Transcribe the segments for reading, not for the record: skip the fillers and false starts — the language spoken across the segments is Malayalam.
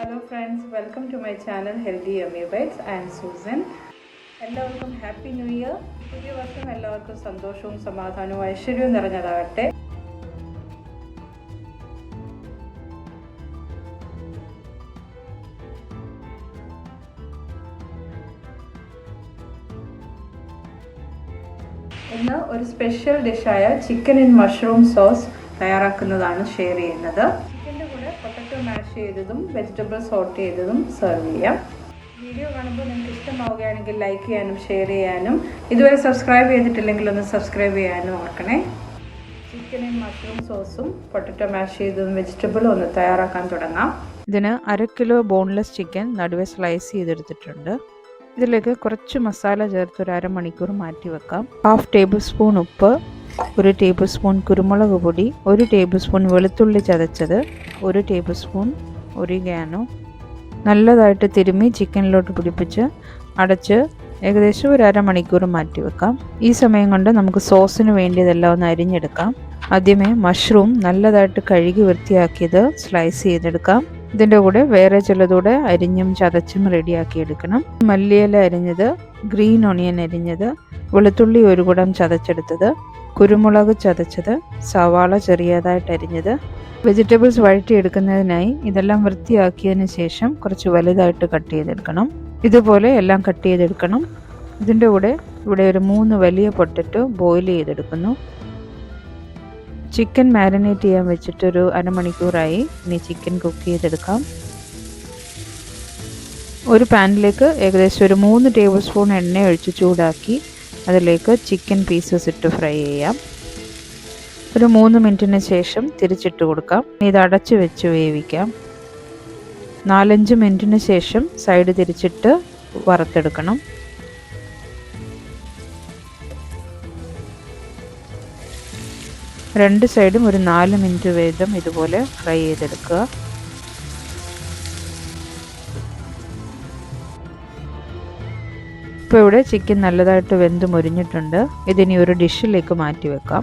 Hello friends, welcome to my channel Healthy Yummy Bites. I am Susan. എല്ലാവർക്കും ഹാപ്പി ന്യൂ ഇയർ. പുതിയ വർഷം എല്ലാവർക്കും സന്തോഷവും സമാധാനവും ഐശ്വര്യവും നിറഞ്ഞതാകട്ടെ. ഇന്ന് ഒരു സ്പെഷ്യൽ ഡിഷായ ചിക്കൻ ഇൻ മഷ്റൂം സോസ് തയ്യാറാക്കുന്നതാണ് ഷെയർ ചെയ്യുന്നത്. ചിക്കൻ്റെ കൂടെ പൊട്ടറ്റോ മാഷ് ചെയ്തതും വെജിറ്റബിൾ സോട്ട് ചെയ്തതും സെർവ് ചെയ്യാം. വീഡിയോ കാണുമ്പോൾ നിങ്ങൾക്ക് ഇഷ്ടമാവുകയാണെങ്കിൽ ലൈക്ക് ചെയ്യാനും ഷെയർ ചെയ്യാനും ഇതുവരെ സബ്സ്ക്രൈബ് ചെയ്തിട്ടില്ലെങ്കിൽ ഒന്ന് സബ്സ്ക്രൈബ് ചെയ്യാനും ഓർക്കണേ. ചിക്കൻ ഇൻ മഷ്റൂം സോസും പൊട്ടറ്റോ മാഷ് ചെയ്തതും വെജിറ്റബിളും ഒന്ന് തയ്യാറാക്കാൻ തുടങ്ങാം. ഇതിന് 1/2 കിലോ ബോൺലെസ് ചിക്കൻ നടുവെ സ്ലൈസ് ചെയ്തെടുത്തിട്ടുണ്ട്. ഇതിലേക്ക് കുറച്ച് മസാല ചേർത്ത് ഒരു അരമണിക്കൂർ മാറ്റി വെക്കാം. 1/2 ടേബിൾ സ്പൂൺ ഉപ്പ്, 1 ടേബിൾ സ്പൂൺ കുരുമുളക് പൊടി, 1 ടേബിൾ സ്പൂൺ വെളുത്തുള്ളി ചതച്ചത്, 1 ടേബിൾ സ്പൂൺ ഒറിഗാനോ. നല്ലതായിട്ട് തിരുമ്മി ചിക്കനിലോട്ട് പിടിപ്പിച്ച് അടച്ച് ഏകദേശം ഒരു അരമണിക്കൂർ മാറ്റി വെക്കാം. ഈ സമയം കൊണ്ട് നമുക്ക് സോസിന് വേണ്ടിയതെല്ലാം ഒന്ന് അരിഞ്ഞെടുക്കാം. ആദ്യമേ മഷ്റൂം നല്ലതായിട്ട് കഴുകി വൃത്തിയാക്കിയത് സ്ലൈസ് ചെയ്തെടുക്കാം. ഇതിൻ്റെ കൂടെ വേറെ ചിലതൂടെ അരിഞ്ഞും ചതച്ചും റെഡിയാക്കി എടുക്കണം. മല്ലിയില അരിഞ്ഞത്, ഗ്രീൻ ഒണിയൻ അരിഞ്ഞത്, വെളുത്തുള്ളി 1 കുടം ചതച്ചെടുത്തത്, കുരുമുളക് ചതച്ചത്, സവാള ചെറിയതായിട്ട് അരിഞ്ഞത്. വെജിറ്റബിൾസ് വഴറ്റിയെടുക്കുന്നതിനായി ഇതെല്ലാം വൃത്തിയാക്കിയതിന് ശേഷം കുറച്ച് വലുതായിട്ട് കട്ട് ചെയ്തെടുക്കണം. ഇതുപോലെ എല്ലാം കട്ട് ചെയ്തെടുക്കണം. ഇതിൻ്റെ കൂടെ ഇവിടെ ഒരു 3 വലിയ പൊട്ടറ്റോ ബോയിൽ ചെയ്തെടുക്കുന്നു. ചിക്കൻ മാരിനേറ്റ് ചെയ്യാൻ വെച്ചിട്ടൊരു അരമണിക്കൂറായി. ഇനി ചിക്കൻ കുക്ക് ചെയ്തെടുക്കാം. ഒരു പാനിലേക്ക് ഏകദേശം ഒരു 3 ടേബിൾ സ്പൂൺ എണ്ണ ഒഴിച്ച് ചൂടാക്കി അതിലേക്ക് ചിക്കൻ പീസസ് ഇട്ട് ഫ്രൈ ചെയ്യാം. ഒരു 3 മിനിറ്റിന് ശേഷം തിരിച്ചിട്ട് കൊടുക്കാം. ഇത് അടച്ച് വെച്ച് വേവിക്കാം. 4-5 മിനിറ്റിന് ശേഷം സൈഡ് തിരിച്ചിട്ട് വറുത്തെടുക്കണം. രണ്ട് സൈഡും ഒരു 4 മിനിറ്റ് വീതം ഇതുപോലെ ഫ്രൈ ചെയ്തെടുക്കുക. ഇപ്പോൾ ഇവിടെ ചിക്കൻ നല്ലതായിട്ട് വെന്ത് മുരിഞ്ഞിട്ടുണ്ട്. ഇതിനി ഒരു ഡിഷിലേക്ക് മാറ്റി വെക്കാം.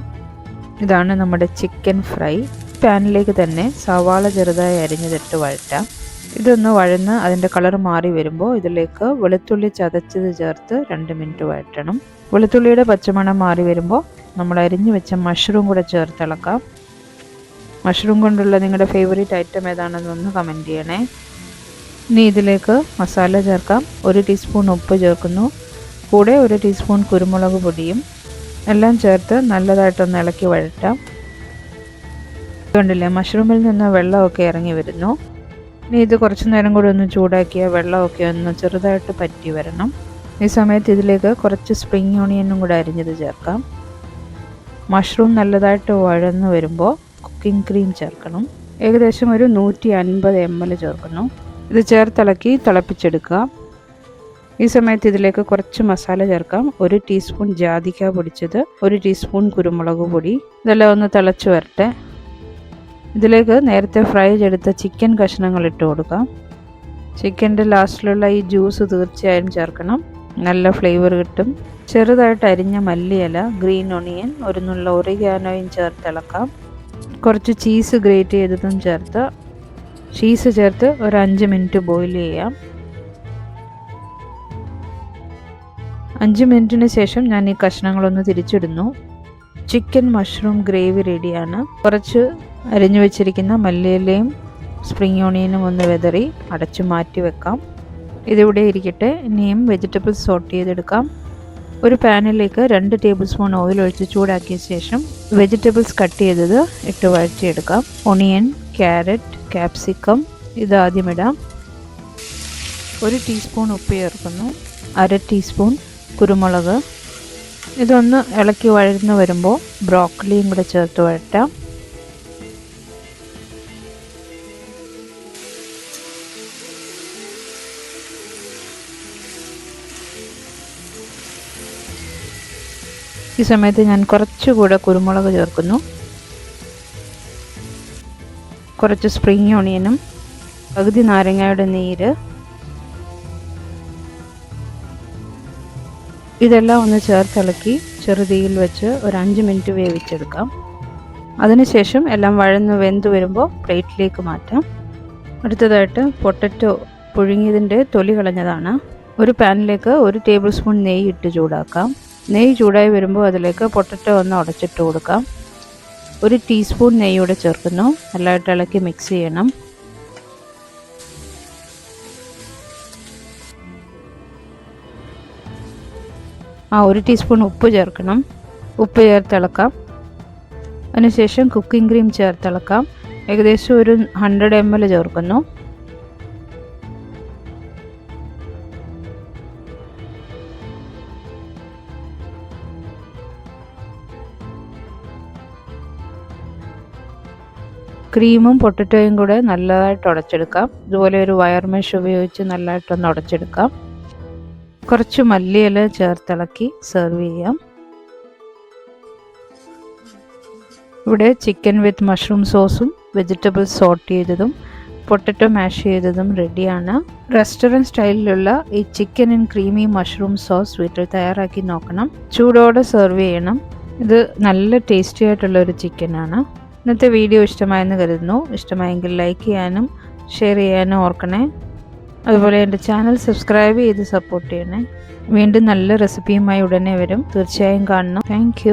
ഇതാണ് നമ്മുടെ ചിക്കൻ ഫ്രൈ. പാനിലേക്ക് തന്നെ സവാള ചെറുതായി അരിഞ്ഞതിട്ട് വഴറ്റാം. ഇതൊന്ന് വഴന്ന് അതിൻ്റെ കളർ മാറി വരുമ്പോൾ ഇതിലേക്ക് വെളുത്തുള്ളി ചതച്ചത് ചേർത്ത് 2 മിനിറ്റ് വഴറ്റണം. വെളുത്തുള്ളിയുടെ പച്ചമണം മാറി വരുമ്പോൾ നമ്മൾ അരിഞ്ഞു വെച്ച മഷ്റൂം കൂടെ ചേർത്തിളക്കാം. മഷ്റൂം കൊണ്ടുള്ള നിങ്ങളുടെ ഫേവറേറ്റ് ഐറ്റം ഏതാണെന്നൊന്ന് കമൻറ്റ് ചെയ്യണേ. ഇനി ഇതിലേക്ക് മസാല ചേർക്കാം. 1 ടീസ്പൂൺ ഉപ്പ് ചേർക്കുന്നു. കൂടെ 1 ടീസ്പൂൺ കുരുമുളക് പൊടിയും എല്ലാം ചേർത്ത് നല്ലതായിട്ടൊന്ന് ഇളക്കി വഴറ്റാം. കണ്ടില്ലേ, മഷ്റൂമിൽ നിന്ന് വെള്ളമൊക്കെ ഇറങ്ങി വരുന്നു. ഇനി ഇത് കുറച്ച് നേരം കൂടി ഒന്ന് ചൂടാക്കിയ വെള്ളമൊക്കെ ഒന്ന് ചെറുതായിട്ട് പറ്റി വരണം. ഈ സമയത്ത് ഇതിലേക്ക് കുറച്ച് സ്പ്രിംഗ് ഓണിയനും കൂടെ അരിഞ്ഞത് ചേർക്കാം. മഷ്റൂം നല്ലതായിട്ട് വഴന്ന് വരുമ്പോൾ കുക്കിംഗ് ക്രീം ചേർക്കണം. ഏകദേശം ഒരു 150 ml ചേർക്കുന്നു. ഇത് ചേർത്തിളക്കി തിളപ്പിച്ചെടുക്കുക. ഈ സമയത്ത് ഇതിലേക്ക് കുറച്ച് മസാല ചേർക്കാം. 1 ടീസ്പൂൺ ജാതിക്ക പൊടിച്ചത്, 1 ടീസ്പൂൺ കുരുമുളക് പൊടി. ഇതെല്ലാം ഒന്ന് തിളച്ച് വരട്ടെ. ഇതിലേക്ക് നേരത്തെ ഫ്രൈ ചെയ്തെടുത്ത ചിക്കൻ കഷ്ണങ്ങൾ ഇട്ട് കൊടുക്കാം. ചിക്കൻ്റെ ലാസ്റ്റിലുള്ള ഈ ജ്യൂസ് തീർച്ചയായും ചേർക്കണം. നല്ല ഫ്ലേവർ കിട്ടും. ചെറുതായിട്ട് അരിഞ്ഞ മല്ലിയില, ഗ്രീൻ ഒണിയൻ, 1 നുള്ള ഒറിഗാനോയും ചേർത്തിളക്കാം. കുറച്ച് ചീസ് ഗ്രേറ്റ് ചെയ്തതും ചേർത്ത് ചീസ് ചേർത്ത് ഒരു 5 മിനിറ്റ് ബോയിൽ ചെയ്യാം. 5 മിനിറ്റിന് ശേഷം ഞാൻ ഈ കഷ്ണങ്ങളൊന്ന് തിരിച്ചിടുന്നു. ചിക്കൻ മഷ്റൂം ഗ്രേവി റെഡിയാണ്. കുറച്ച് അരിഞ്ഞു വെച്ചിരിക്കുന്ന മല്ലിയിലയും സ്പ്രിംഗ് ഓണിയനും ഒന്ന് വെതറി അടച്ചു മാറ്റി വെക്കാം. ഇതിവിടെ ഇരിക്കട്ടെ. ഇനിയും വെജിറ്റബിൾസ് സോട്ട് ചെയ്തെടുക്കാം. ഒരു പാനിലേക്ക് 2 ടേബിൾ സ്പൂൺ ഓയിൽ ഒഴിച്ച് ചൂടാക്കിയ ശേഷം വെജിറ്റബിൾസ് കട്ട് ചെയ്തത് ഇട്ട് വഴറ്റിയെടുക്കാം. ഒണിയൻ, ക്യാരറ്റ്, ക്യാപ്സിക്കം ഇത് ആദ്യം ഇടാം. 1 ടീസ്പൂൺ ഉപ്പ് ചേർക്കുന്നു. 1/2 ടീസ്പൂൺ കുരുമുളക്. ഇതൊന്ന് ഇളക്കി വഴന്ന് വരുമ്പോൾ ബ്രോക്കലിയും കൂടെ ചേർത്ത് വഴറ്റാം. ഈ സമയത്ത് ഞാൻ കുറച്ചുകൂടെ കുരുമുളക് ചേർക്കുന്നു. കുറച്ച് സ്പ്രിംഗ് ഓണിയനും പകുതി നാരങ്ങയുടെ നീര്. ഇതെല്ലാം ഒന്ന് ചേർത്തിളക്കി ചെറുതീയിൽ വെച്ച് ഒരു 5 മിനിറ്റ് വേവിച്ചെടുക്കാം. അതിനുശേഷം എല്ലാം വഴന്ന് വെന്ത് വരുമ്പോൾ പ്ലേറ്റിലേക്ക് മാറ്റാം. അടുത്തതായിട്ട് പൊട്ടറ്റോ പുഴുങ്ങിയതിൻ്റെ തൊലി കളഞ്ഞതാണ്. ഒരു പാനിലേക്ക് 1 ടേബിൾ സ്പൂൺ നെയ്യ് ഇട്ട് ചൂടാക്കാം. നെയ്യ് ചൂടായി വരുമ്പോൾ അതിലേക്ക് പൊട്ടറ്റോ ഒന്ന് ഉടച്ചിട്ട് കൊടുക്കാം. 1 ടീസ്പൂൺ നെയ്യൂടെ ചേർക്കുന്നു. നല്ലതായിട്ട് ഇളക്കി മിക്സ് ചെയ്യണം. 1 ടീസ്പൂൺ ഉപ്പ് ചേർക്കണം. ഉപ്പ് ചേർത്തിളക്കാം. അതിനുശേഷം കുക്കിംഗ് ക്രീം ചേർത്തിളക്കാം. ഏകദേശം ഒരു 100 ml ചേർക്കുന്നു. ക്രീമും പൊട്ടറ്റോയും കൂടെ നല്ലതായിട്ട് ഉടച്ചെടുക്കാം. ഇതുപോലെ ഒരു വയർ മെഷ് ഉപയോഗിച്ച് നല്ലതായിട്ടൊന്ന് ഉടച്ചെടുക്കാം. കുറച്ച് മല്ലിയില ചേർത്തിളക്കി സെർവ് ചെയ്യാം. ഇവിടെ ചിക്കൻ വിത്ത് മഷ്റൂം സോസും വെജിറ്റബിൾസ് സോട്ട് ചെയ്തതും പൊട്ടറ്റോ മാഷ് ചെയ്തതും റെഡിയാണ്. റെസ്റ്റോറൻറ്റ് സ്റ്റൈലിലുള്ള ഈ chicken and creamy mushroom sauce വീട്ടിൽ തയ്യാറാക്കി നോക്കണം. ചൂടോടെ സെർവ് ചെയ്യണം. ഇത് നല്ല ടേസ്റ്റി ആയിട്ടുള്ള ഒരു ചിക്കനാണ്. ഇന്നത്തെ വീഡിയോ ഇഷ്ടമായെന്ന് കരുതുന്നു. ഇഷ്ടമായെങ്കിൽ ലൈക്ക് ചെയ്യാനും ഷെയർ ചെയ്യാനും ഓർക്കണേ. അതുപോലെ എൻ്റെ ചാനൽ സബ്സ്ക്രൈബ് ചെയ്ത് സപ്പോർട്ട് ചെയ്യണേ. വീണ്ടും നല്ല റെസിപ്പിയുമായി ഉടനെ വരും. തീർച്ചയായും കാണണം. താങ്ക്